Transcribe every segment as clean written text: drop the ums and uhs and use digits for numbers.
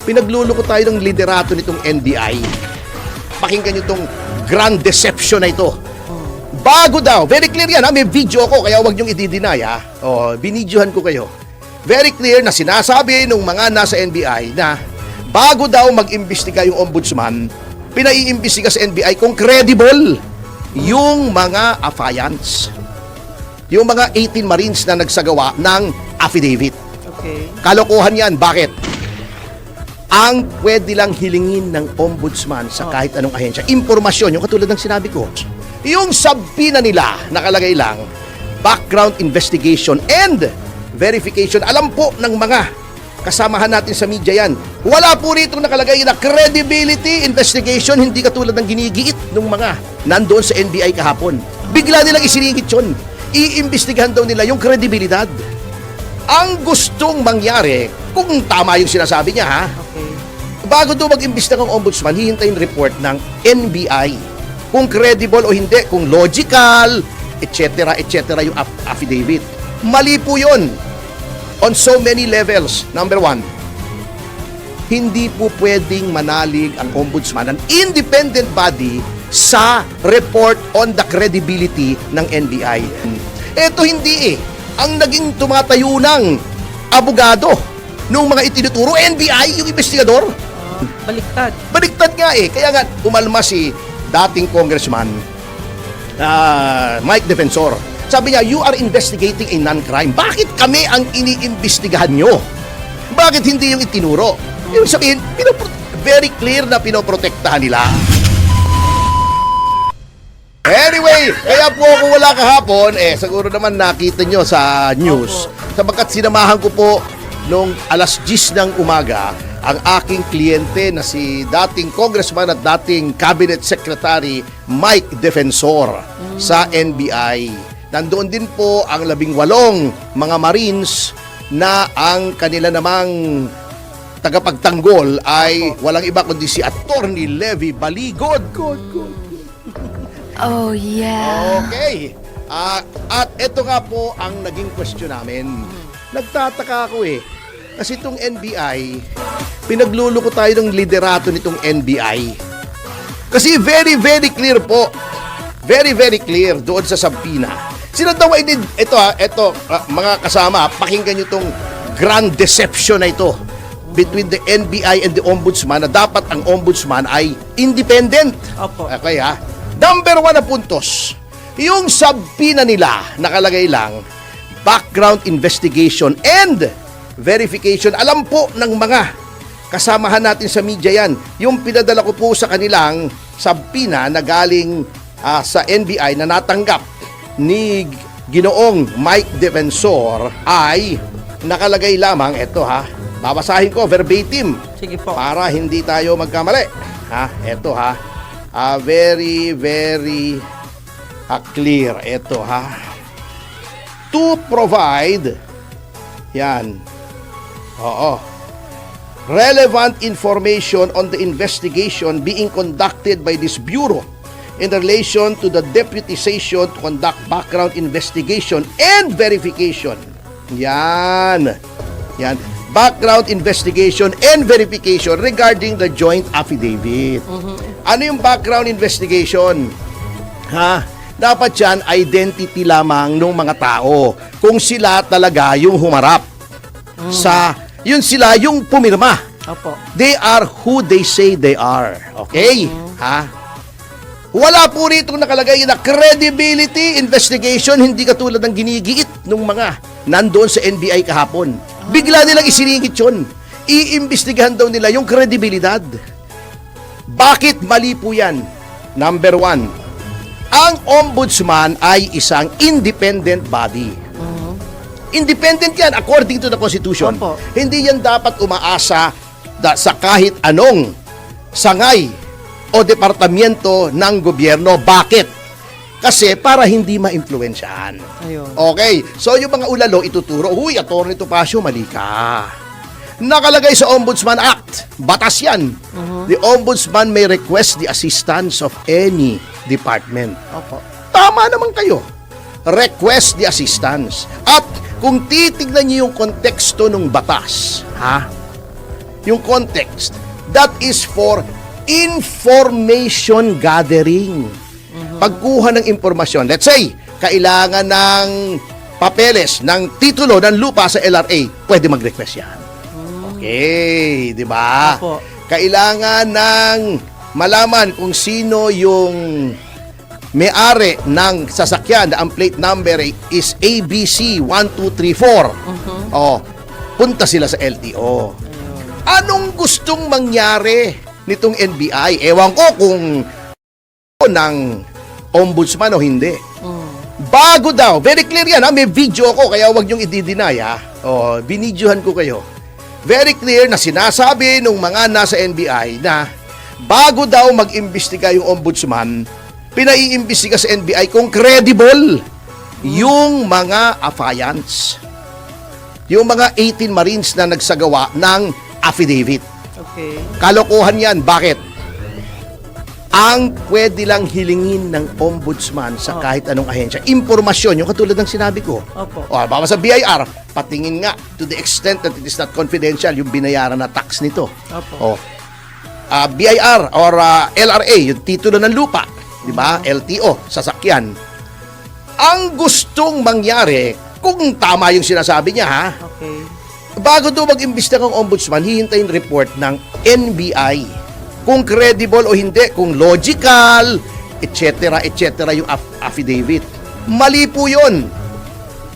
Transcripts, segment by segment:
Pinagluluko tayo ng liderato nitong NBI. Pakinggan nyo itong grand deception na ito. Bago daw, very clear yan ha, may video ko, kaya huwag nyong i-deny ha. O, binidyohan ko kayo. Very clear na sinasabi ng mga nasa NBI na bago daw mag-imbestiga yung ombudsman, pinaiimbestiga sa NBI kung credible yung mga affiants. Yung mga 18 Marines na nagsagawa ng affidavit. Okay. Kalokohan yan. Bakit? Ang pwede lang hilingin ng ombudsman sa kahit anong ahensya, impormasyon, yung katulad ng sinabi ko. Yung subpoena nila, nakalagay lang, background investigation and verification. Alam po ng mga kasamahan natin sa media yan. Wala po rito nakalagay na credibility investigation, hindi katulad ng ginigiit ng mga nandoon sa NBI kahapon. Bigla nilang isiningit yun. Iimbestigahan daw nila yung kredibilidad. Ang gustong mangyari, kung tama yung sinasabi niya ha, Okay. bago daw mag-imbestiga ng ombudsman, hihintayin report ng NBI. Kung credible o hindi, kung logical, etc. yung affidavit. Mali po yun. On so many levels. Number one, hindi po pwedeng manalig ang ombudsman, an independent body, sa report on the credibility ng NBI. Ito hindi ang naging tumatayo ng abogado nung mga itinuturo, NBI, yung investigador. Baliktad. Baliktad nga Kaya nga, umalma si dating congressman, Mike Defensor. Sabi niya, you are investigating a non-crime. Bakit kami ang iniimbestigahan nyo? Bakit hindi yung itinuro? Ibig sabihin, very clear na pinoprotektahan nila. Anyway, kaya po ako wala kahapon, siguro naman nakita nyo sa news. Sapagkat sinamahan ko po nung alas 10 ng umaga ang aking kliyente na si dating congressman at dating cabinet secretary Mike Defensor sa NBI. Nandoon din po ang 18 mga Marines na ang kanila namang tagapagtanggol ay walang iba kundi si Attorney Levy Baligod. Oh, yeah. Okay. At ito nga po ang naging question namin. Nagtataka ako kasi itong NBI, pinagluluko tayo ng liderato nitong NBI. Kasi very, very clear po. Very, very clear doon sa subpoena. Sino daw ay ito mga kasama, pakinggan nyo itong grand deception na ito between the NBI and the Ombudsman na dapat ang Ombudsman ay independent. Opo. Okay ha? Number 1 na puntos. Yung subpoena nila, nakalagay lang, background investigation and verification. Alam po ng mga kasamahan natin sa media yan. Yung pinadala ko po sa kanilang subpoena na galing sa NBI na natanggap ni Ginoong Mike Defensor ay nakalagay lamang, ito ha, babasahin ko verbatim. Sige po. Para hindi tayo magkamali. Ito ha. Very, very clear. Ito ha. To provide, yan. Relevant information on the investigation being conducted by this bureau in relation to the deputization to conduct background investigation and verification. Yan. Background investigation and verification regarding the joint affidavit. Ano yung background investigation? Dapat yan identity lamang ng mga tao. Kung sila talaga yung humarap yun sila yung pumirma. Opo. They are who they say they are. Okay? Wala po rito nakalagay na credibility investigation, hindi katulad ng ginigiit ng mga nandoon sa NBI kahapon. Bigla nilang isiningit yun. Iimbestigahan daw nila yung kredibilidad. Bakit mali po yan? Number 1, ang ombudsman ay isang independent body. Independent yan according to the Constitution. Opo. Hindi yan dapat umaasa sa kahit anong sangay o departamento ng gobyerno. Bakit? Kasi para hindi ma-influensyahan. Ayun. Okay, so yung mga ulalo ituturo, huy, Atty. Topacio, mali ka. Nakalagay sa Ombudsman Act, batas yan. The Ombudsman may request the assistance of any department. Opo. Tama naman kayo. Request the assistance. At kung titignan niyo yung konteksto ng batas, yung context. That is for information gathering. Pagkuha ng impormasyon. Let's say, kailangan ng papeles, ng titulo ng lupa sa LRA, pwede mag-request yan. Okay, di ba? Opo. Kailangan ng malaman kung sino yung may-ari ng sasakyan na ang plate number is ABC 1234. Oh, punta sila sa LTO. Anong gustong mangyari nitong NBI? Ewan ko kung ng ombudsman o hindi. Bago daw, very clear yan ha, may video ako kaya wag niyong i-deny ha. Oh, binidyohan ko kayo. Very clear na sinasabi ng mga nasa NBI na bago daw mag-imbestiga yung ombudsman, pinaiimbestiga sa NBI kung credible yung mga affiants. Yung mga 18 Marines na nagsagawa ng affidavit. Okay. Kalokohan yan. Bakit? Ang pwede lang hilingin ng ombudsman sa kahit anong ahensya. Impormasyon, yung katulad ng sinabi ko. Opo. O, baka sa BIR, patingin nga to the extent that it is not confidential yung binayaran na tax nito. Opo. O, BIR or LRA, yung titulo ng lupa, di ba? LTO, sasakyan. Ang gustong mangyari, kung tama yung sinasabi niya ha, Okay. bago daw mag-imbestiga ng ombudsman, hihintayin report ng NBI. Kung credible o hindi, kung logical, etc., etc. yung affidavit. Mali po yun.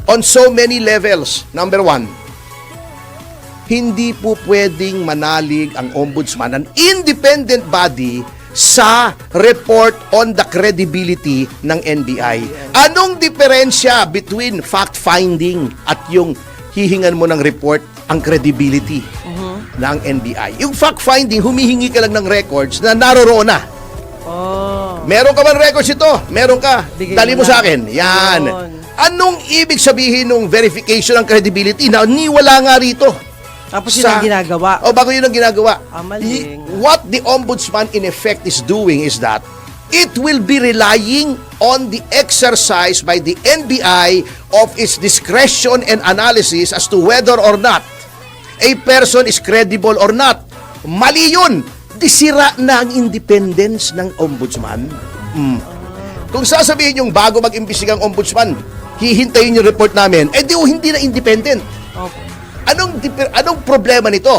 On so many levels. Number one, hindi po pwedeng manalig ang ombudsman, an independent body, sa report on the credibility ng NBI. Anong diferensya between fact-finding at yung hihingan mo ng report, ang credibility ng NBI? Yung fact-finding, humihingi ka lang ng records na naroroon na. Oh. Meron ka man records ito? Meron ka? Bigay Dali mo na. sa akin. Yan. Yun. Anong ibig sabihin ng verification ng credibility na niwala nga rito? Tapos yun ang ginagawa. O bago yun ang ginagawa. Maling. What the ombudsman in effect is doing is that it will be relying on the exercise by the NBI of its discretion and analysis as to whether or not a person is credible or not. Mali yun. Disira na ang independence ng ombudsman. Kung sasabihin yung bago mag-imbestigang ombudsman, hihintayin yung report namin, hindi na independent. Opo. Anong problema nito?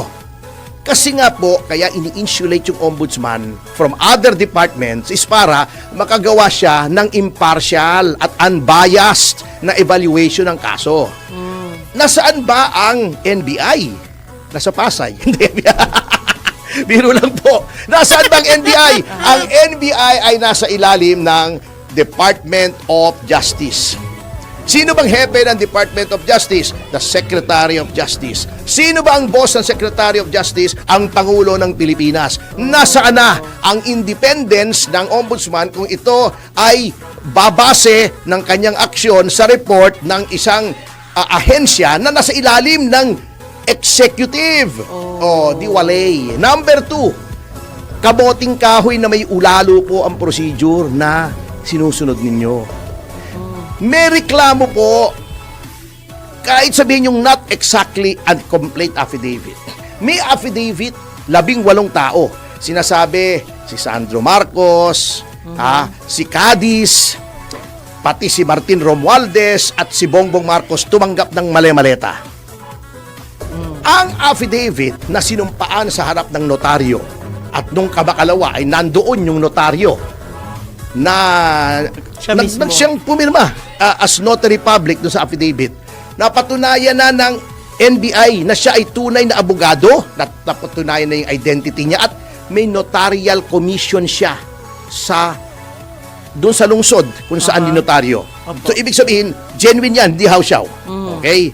Kasi nga po, kaya ini-insulate yung ombudsman from other departments is para makagawa siya ng impartial at unbiased na evaluation ng kaso. Nasaan ba ang NBI? Nasa Pasay. Hindi. Biro lang po. Nasaan ba ang NBI? Ang NBI ay nasa ilalim ng Department of Justice. Sino bang hepe ng Department of Justice? The Secretary of Justice. Sino ba ang boss ng Secretary of Justice? Ang Pangulo ng Pilipinas. Nasaan na ang independence ng ombudsman kung ito ay babase ng kanyang aksyon sa report ng isang ahensya na nasa ilalim ng executive? Di walay. Number 2, kaboting kahoy na may ulalo po ang procedure na sinusunod ninyo. May reklamo po, kahit sabihin yung not exactly and complete affidavit. May affidavit, 18 tao. Sinasabi, si Sandro Marcos, si Cadiz, pati si Martin Romualdez at si Bongbong Marcos tumanggap ng mali-maleta. Ang affidavit na sinumpaan sa harap ng notaryo at nung kabakalawa ay nandoon yung notaryo na Siya mismo. siyang pumirma as notary public doon sa affidavit. Napatunayan na ng NBI na siya ay tunay na abogado, napatunayan na yung identity niya at may notarial commission siya sa doon sa lungsod kung saan yung notaryo. Opo. So ibig sabihin, genuine yan, hindi hausyaw. Okay?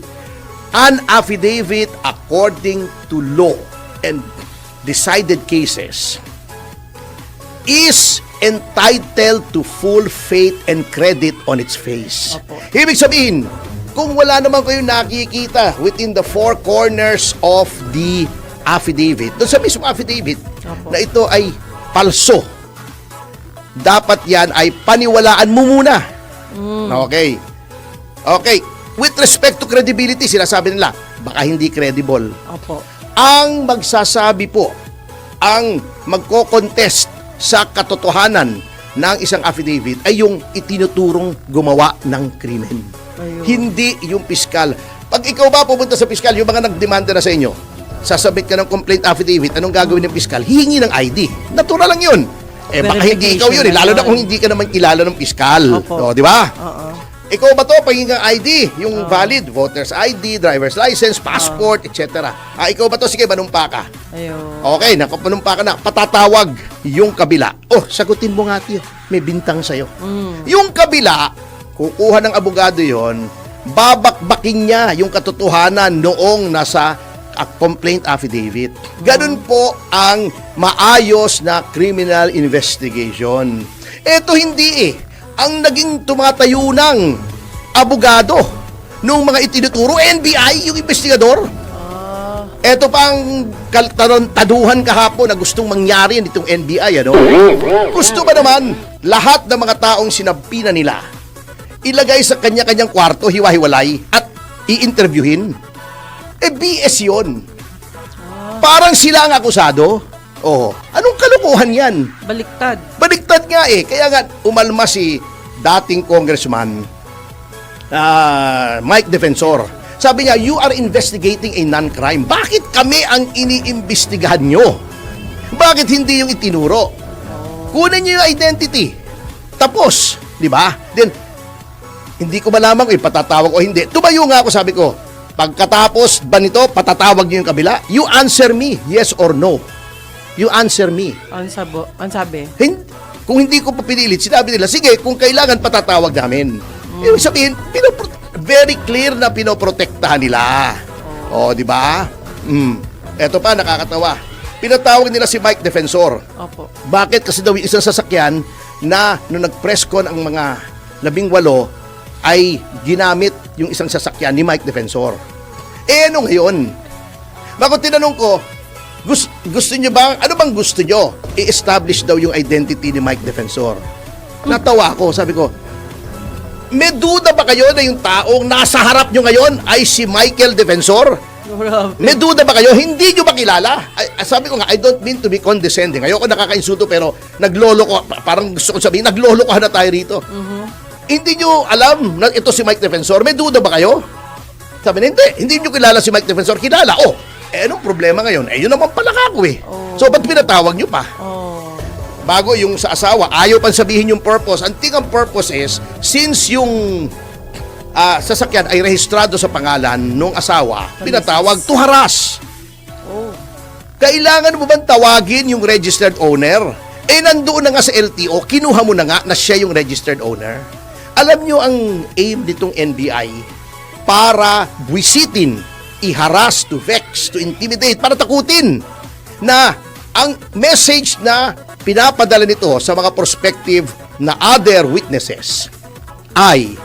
An affidavit according to law and decided cases is entitled to full faith and credit on its face. Opo. Ibig sabihin, kung wala naman kayo nakikita within the four corners of the affidavit, doon sa mismong affidavit, Opo. na ito ay palso, dapat yan ay paniwalaan mo muna. Okay. Okay. With respect to credibility, sinasabi nila, baka hindi credible. Opo. Ang magsasabi po, ang magko-contest sa katotohanan ng isang affidavit ay yung itinuturong gumawa ng krimen. Ayun. Hindi yung piskal. Pag ikaw ba pupunta sa piskal, yung mga nagdemanda na sa inyo, sasabit ka ng complaint affidavit, anong gagawin ng piskal? Hihingi ng ID. Natural lang yun. Baka hindi ikaw yun. Lalo na kung hindi ka naman kilala ng piskal. Opo. O, di ba? Oo. Ikaw ba to? Pahinging ID. Yung valid, voter's ID, driver's license, passport, etc. Ikaw ba to? Sige, manumpa ka. Ayun. Okay, manumpa ka na. Patatawag yung kabila. Oh, sagutin mo nga tiyo. May bintang sa'yo. Yung kabila, kukuha ng abogado yon, babakbakin niya yung katotohanan noong nasa complaint affidavit. Ganun po ang maayos na criminal investigation. Ito hindi ang naging tumatayo ng abogado nung mga itinuturo, NBI, yung investigador. Ito pang taduhan kahapon na gustong mangyari nitong NBI, ano? Gusto ba naman lahat ng mga taong sinabpina nila ilagay sa kanya-kanyang kwarto, hiwa-hiwalay, at i-interviewin? BS yun. Parang sila ang akusado. Oh, anong kalokohan yan? Baliktad. Baliktad nga Kaya nga, umalma si dating congressman, Mike Defensor. Sabi niya, you are investigating a non-crime. Bakit kami ang iniimbestigahan nyo? Bakit hindi yung itinuro? Kunin nyo yung identity. Tapos, di ba? Then, hindi ko malaman kung patatawag o hindi. Tumayo nga ako, sabi ko, pagkatapos ba nito, patatawag nyo yung kabila? You answer me, yes or no. You answer me. Ang sabi? Kung hindi ko papinilit, sinabi nila, sige, kung kailangan patatawag namin. Ibig sabihin, very clear na pinoprotektahan nila. Di ba? Eto pa, nakakatawa. Pinatawag nila si Mike Defensor. Opo. Bakit? Kasi daw yung isang sasakyan na nung nag-press con ang mga 18 ay ginamit yung isang sasakyan ni Mike Defensor. Ano ngayon? Bakit tinanong ko, gusto nyo ba, ano bang gusto nyo? I-establish daw yung identity ni Mike Defensor. Natawa ako, sabi ko, may duda ba kayo na yung taong nasa harap nyo ngayon ay si Michael Defensor? May duda ba kayo? Hindi nyo ba kilala? Sabi ko nga, I don't mean to be condescending. Ayoko nakakainsulto pero naglolo ko, parang gusto kong sabihin, naglolo ko na tayo rito. Hindi nyo alam na ito si Mike Defensor? May duda ba kayo? Sabi na, hindi nyo kilala si Mike Defensor. Kilala, anong problema ngayon? Yun naman pala kako So, ba't pinatawag nyo pa? Bago yung sa asawa, ayaw pang sabihin yung purpose. Ang purpose is, since yung sasakyan ay rehistrado sa pangalan ng asawa, pinatawag to harass. Kailangan mo bang tawagin yung registered owner? Nandoon na nga sa LTO, kinuha mo na nga na siya yung registered owner. Alam nyo ang aim nitong NBI para buwisitin, i-harass, to vex, to intimidate, para takutin na ang message na pinapadala nito sa mga prospective na other witnesses ay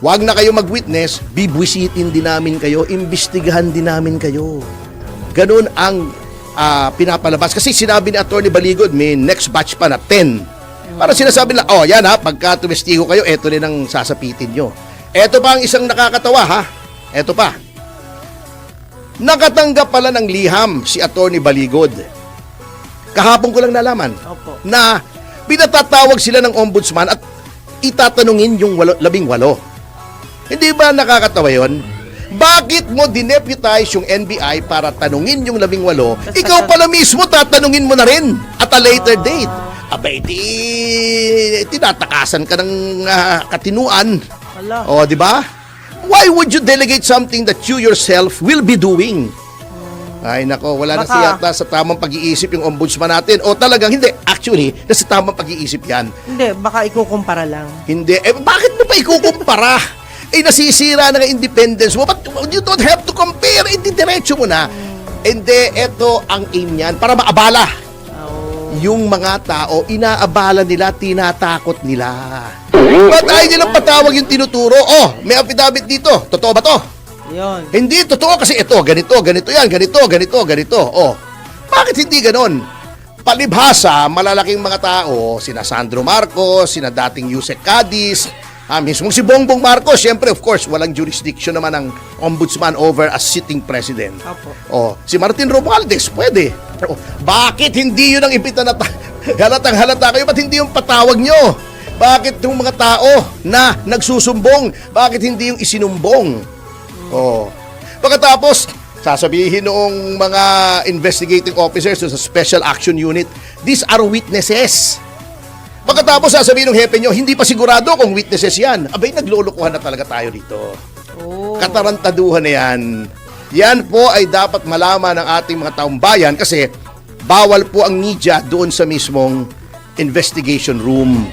wag na kayo mag-witness, bibwisitin din namin kayo, imbestigahan din namin kayo. Ganun ang pinapalabas. Kasi sinabi ni Atty. Baligod, may next batch pa na 10. Para sinasabi nila, yan pagka tumestigo kayo, eto rin ang sasapitin nyo. Eto pa ang isang nakakatawa, Eto pa. Nakatanggap pala ng liham si Atty. Baligod. Kahapon ko lang nalaman na pinatatawag sila ng ombudsman at itatanungin yung 18. Hindi ba nakakatawa yun? Bakit mo dineputize yung NBI para tanungin yung 18? Ikaw pala mismo tatanungin mo na rin at a later date. Abay, tinatakasan ka ng katinuan. Di ba? Why would you delegate something that you yourself will be doing? Ay nako, wala na siyata sa tamang pag-iisip yung ombudsman natin. O talagang hindi. Actually, nasa tamang pag-iisip yan. Hindi, baka ikukumpara lang. Hindi. Bakit mo pa ikukumpara? Nasisira na ng independence mo. But you don't have to compare. Diretso mo na. Hindi, ito ang aim niyan. Para maabala. Yung mga tao, inaabala nila, tinatakot nila. Ba't ayaw nilang patawag yung tinuturo? May affidavit dito. Totoo ba to? Yun. Hindi, totoo kasi ito, ganito yan, ganito. Bakit hindi ganon? Palibhasa, malalaking mga tao, sina Sandro Marcos, sina dating Yusek Cadiz, Mismo si Bongbong Marcos, syempre, of course, walang jurisdiction naman ang ombudsman over a sitting president. Opo. Si Martin Romualdez, pwede. Bakit hindi yun ang impita na halatang halata kayo? Ba't hindi yung patawag nyo? Bakit yung mga tao na nagsusumbong? Bakit hindi yung isinumbong? Pagkatapos, sasabihin noong mga investigating officers sa Special Action Unit, these are witnesses. Pagkatapos sasabihin ng hepe nyo, hindi pa sigurado kung witnesses yan. Abay, naglulukuhan na talaga tayo dito. Katarantaduhan na yan. Yan po ay dapat malaman ng ating mga taong bayan kasi bawal po ang media doon sa mismong investigation room.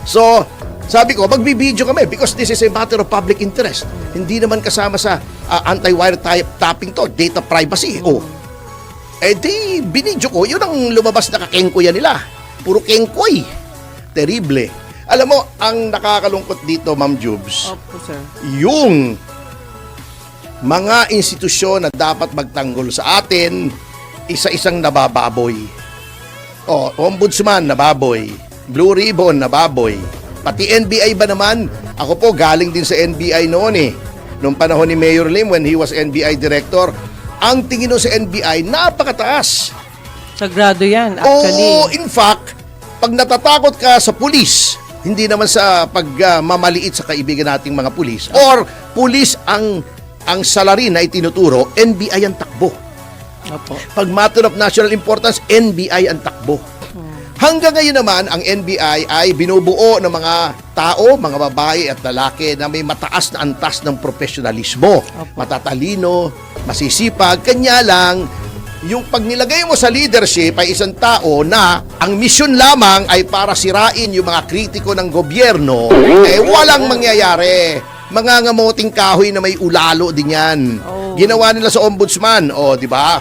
So, sabi ko, magbibideo kami because this is a matter of public interest. Hindi naman kasama sa anti-wire tapping to, data privacy. Di binidyo ko, yun ang lumabas na kakengkoy nila. Puro kengkoy. Terrible. Alam mo, ang nakakalungkot dito, Ma'am Jubes, Opo, sir. yung mga institusyon na dapat magtanggol sa atin, isa-isang nabababoy. Ombudsman, nababoy. Blue Ribbon, nababoy. Pati NBI ba naman? Ako po, galing din sa NBI noon Noong panahon ni Mayor Lim when he was NBI director, ang tingin nun sa NBI, napakataas. Sagrado yan, actually. In fact, pag natatakot ka sa pulis, hindi naman sa pagmamaliit sa kaibigan nating mga pulis, or pulis ang salarin na itinuturo, NBI ang takbo. Opo. Pag matter of national importance, NBI ang takbo. Hanggang ngayon naman, ang NBI ay binubuo ng mga tao, mga babae at lalaki na may mataas na antas ng profesionalismo. Matatalino, masisipag. Kanya lang, yung pag nilagay mo sa leadership ay isang tao na ang misyon lamang ay para sirain yung mga kritiko ng gobyerno, walang mangyayari. Mangangamoting kahoy na may ulalo din yan. Ginawa nila sa ombudsman, di ba?